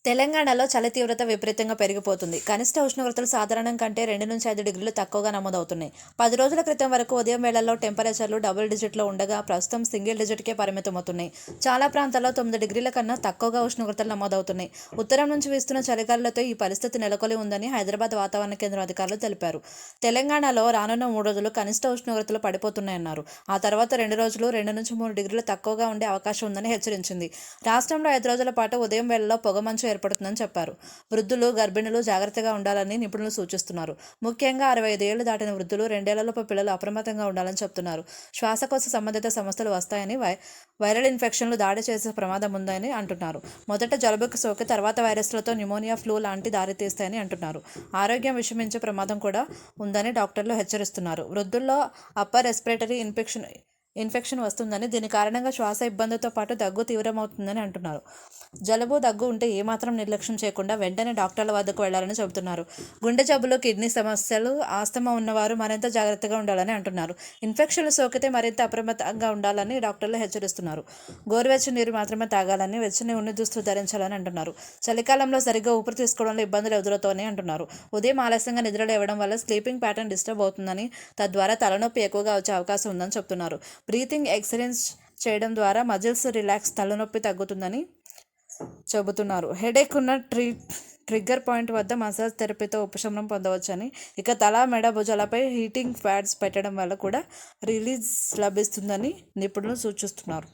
తెలంగాణలో చలి తీవ్రత విపరీతంగా పెరిగిపోతుంది. కనిష్ట ఉష్ణోగ్రతలు సాధారణం కంటే 2-5 డిగ్రీలు తక్కువగా నమోదవుతున్నాయి. 10 రోజుల క్రితం వరకు ఉదయం వేళల్లో టెంపరేచర్లు డబుల్ డిజిట్లో ఉండగా ప్రస్తుతం సింగిల్ డిజిట్కే పరిమితమవుతున్నాయి. చాలా ప్రాంతాల్లో 9 డిగ్రీల కన్నా తక్కువగా ఉష్ణోగ్రతలు నమోదవుతున్నాయి. ఉత్తరం నుంచి వీస్తున్న చలిగాలులతో ఈ పరిస్థితి నెలకొని ఉందని హైదరాబాద్ వాతావరణ కేంద్రం అధికారులు తెలిపారు. తెలంగాణలో రానున్న 3 రోజులు కనిష్ట ఉష్ణోగ్రతలు పడిపోతున్నాయన్నారు. ఆ తర్వాత 2 రోజులు 2-3 డిగ్రీలు తక్కువగా ఉండే అవకాశం ఉందని హెచ్చరించింది. రాష్ట్రంలో 5 రోజుల పాటు ఉదయం వేళల్లో పొగమంచు ఏర్పడుతుందని చెప్పారు. వృద్ధులు, గర్భిణులు జాగ్రత్తగా ఉండాలని నిపుణులు సూచిస్తున్నారు. ముఖ్యంగా 65 ఏళ్లు దాటిన వృద్ధులు, 2 ఏళ్లలోపు పిల్లలు అప్రమత్తంగా ఉండాలని చెబుతున్నారు. శ్వాసకోశ సంబంధిత సమస్యలు వస్తాయని, వైరల్ ఇన్ఫెక్షన్లు దాడి చేసే ప్రమాదం ఉందని అంటున్నారు. మొదట జలుబుకు సోకి తర్వాత వైరస్లతో న్యూమోనియా, ఫ్లూ లాంటి దారితీస్తాయని అంటున్నారు. ఆరోగ్యం విషమించే ప్రమాదం కూడా ఉందని డాక్టర్లు హెచ్చరిస్తున్నారు. వృద్ధుల్లో అప్పర్ రెస్పిరేటరీ ఇన్ఫెక్షన్ వస్తుందని, దీని కారణంగా శ్వాస ఇబ్బందితో పాటు దగ్గు తీవ్రమవుతుందని అంటున్నారు. జలుబు, దగ్గు ఉంటే ఏమాత్రం నిర్లక్ష్యం చేయకుండా వెంటనే డాక్టర్ల వద్దకు వెళ్లాలని చెబుతున్నారు. గుండె జబ్బులు, కిడ్నీ సమస్యలు, ఆస్తమా ఉన్నవారు మరింత జాగ్రత్తగా ఉండాలని అంటున్నారు. ఇన్ఫెక్షన్లు సోకితే మరింత అప్రమత్తంగా ఉండాలని డాక్టర్లు హెచ్చరిస్తున్నారు. గోరువెచ్చని నీరు మాత్రమే తాగాలని, వెచ్చని ఉన్ని దుస్తులు ధరించాలని అంటున్నారు. చలికాలంలో సరిగ్గా ఊపిరి తీసుకోవడంలో ఇబ్బందులు ఎదురవుతాయని అంటున్నారు. ఉదయం ఆలస్యంగా నిద్ర లేవడం వల్ల స్లీపింగ్ ప్యాటర్న్ డిస్టర్బ్ అవుతుందని, తద్వారా తలనొప్పి ఎక్కువగా వచ్చే అవకాశం ఉందని చెబుతున్నారు. బ్రీతింగ్ ఎక్సర్సైజ్ చేయడం ద్వారా మజిల్స్ రిలాక్స్, తలనొప్పి తగ్గుతుందని చెబుతున్నారు. హెడేక్ ఉన్న ట్రిగ్గర్ పాయింట్ వద్ద మసాజ్ థెరపీతో ఉపశమనం పొందవచ్చని, ఇక తల, మెడ, భుజాలపై హీటింగ్ ప్యాడ్స్ పెట్టడం వల్ల కూడా రిలీజ్ లభిస్తుందని నిపుణులు సూచిస్తున్నారు.